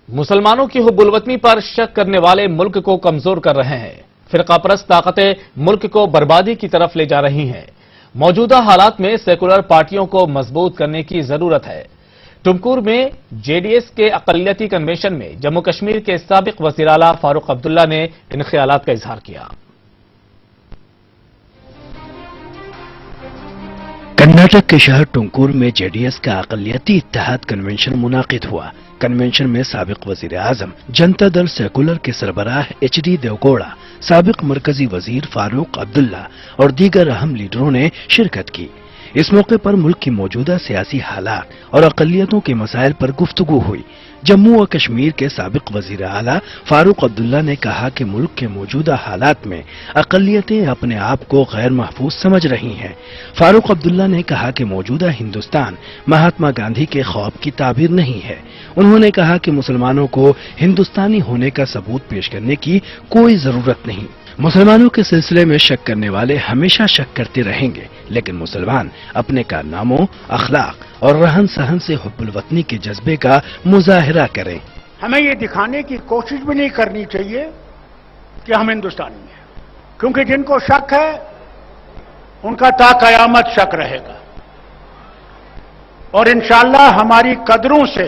मुसलमानों की हुब्बुल वतनी पर शक करने वाले मुल्क को कमजोर कर रहे हैं। फिरका परस्त ताकतें मुल्क को बर्बादी की तरफ ले जा रही हैं। मौजूदा हालात में सेकुलर पार्टियों को मजबूत करने की जरूरत है। टुमकुर में जेडीएस के अक़लियती कन्वेंशन में जम्मू कश्मीर के साबिक वज़ीर आला फारूक अब्दुल्ला ने इन ख्यालात का इजहार किया। कर्नाटक के शहर टुमकुर में जेडीएस का अक़लियती इत्तेहाद कन्वेंशन मुनाकिद हुआ। कन्वेंशन में साबिक वज़ीर आज़म जनता दल सेकुलर के सरबराह एचडी देवगौड़ा, साबिक मरकजी वजीर फारूक अब्दुल्ला और दीगर अहम लीडरों ने शिरकत की। इस मौके पर मुल्क की मौजूदा सियासी हालात और अक़लियतों के मसाइल पर गुफ्तगू हुई। जम्मू और कश्मीर के साबिक वज़ीर आला फारूक अब्दुल्ला ने कहा कि मुल्क के मौजूदा हालात में अक़लियतें अपने आप को गैर महफूज समझ रही हैं। फारूक अब्दुल्ला ने कहा कि मौजूदा हिंदुस्तान महात्मा गांधी के ख्वाब की ताबीर नहीं है। उन्होंने कहा कि मुसलमानों को हिंदुस्तानी होने का सबूत पेश करने की कोई जरूरत नहीं। मुसलमानों के सिलसिले में शक करने वाले हमेशा शक करते रहेंगे, लेकिन मुसलमान अपने कारनामों, अखलाक और रहन सहन से हुब्बुल वतनी के जज्बे का मुजाहिरा करें। हमें ये दिखाने की कोशिश भी नहीं करनी चाहिए कि हम हिंदुस्तानी हैं, क्योंकि जिनको शक है उनका ता कयामत शक रहेगा। और इंशाअल्लाह हमारी कदरों से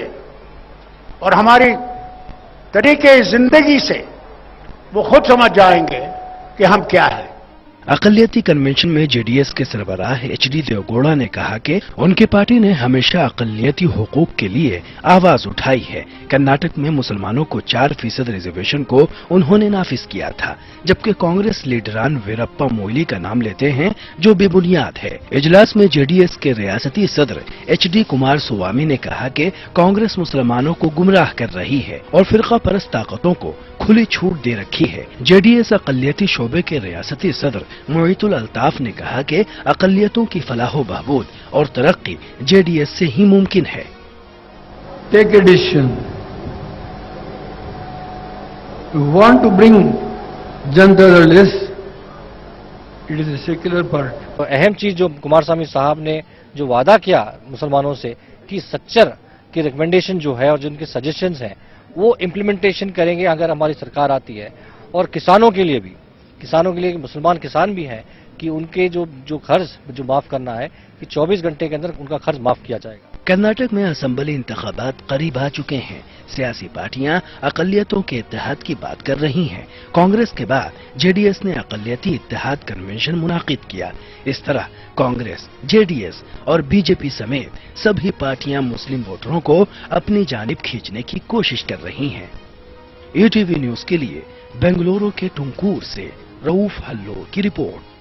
और हमारी तरीके जिंदगी से वो खुद समझ जाएंगे कि हम क्या हैं। अक़लियती कन्वेंशन में जेडीएस के सरबराह एचडी देवगौड़ा ने कहा कि उनकी पार्टी ने हमेशा अक़लियती हुकूक के लिए आवाज उठाई है। कर्नाटक में मुसलमानों को 4% रिजर्वेशन को उन्होंने नाफिज किया था, जबकि कांग्रेस लीडरान वीरप्पा मोइली का नाम लेते हैं, जो बेबुनियाद है। इजलास में जेडीएस के रियासती सदर एचडी कुमार स्वामी ने कहा कि कांग्रेस मुसलमानों को गुमराह कर रही है और फिरका परस्त ताकतों को खुली छूट दे रखी है। जेडीएस अक़लियती शोबे के रियासती सदर मुईतुल अल्ताफ ने कहा कि अक़लियतों की फलाह बहबूद और तरक्की जेडीएस से ही मुमकिन है। Take a decision. You want to bring Janata Dal, yes, it is a secular party. तो अहम चीज जो कुमारस्वामी साहब ने जो वादा किया मुसलमानों से कि सच्चर की रिकमेंडेशन जो है और जिनके सजेशंस हैं वो इम्प्लीमेंटेशन करेंगे अगर हमारी सरकार आती है। और किसानों के लिए मुसलमान किसान भी हैं कि उनके जो कर्ज जो माफ करना है कि 24 घंटे के अंदर उनका कर्ज माफ किया जाएगा। कर्नाटक में असेंबली इंतखाबात करीब आ चुके हैं। सियासी पार्टियां अक़लियतों के इत्तेहाद की बात कर रही हैं। कांग्रेस के बाद जेडीएस ने अक़लियती इत्तेहाद कन्वेंशन मुनाकिद किया। इस तरह कांग्रेस, जेडीएस और बीजेपी समेत सभी पार्टियां मुस्लिम वोटरों को अपनी जानिब खींचने की कोशिश कर रही हैं। ईटीवी न्यूज के लिए बेंगलुरु के टुमकुर से रऊफ हल्लो की रिपोर्ट।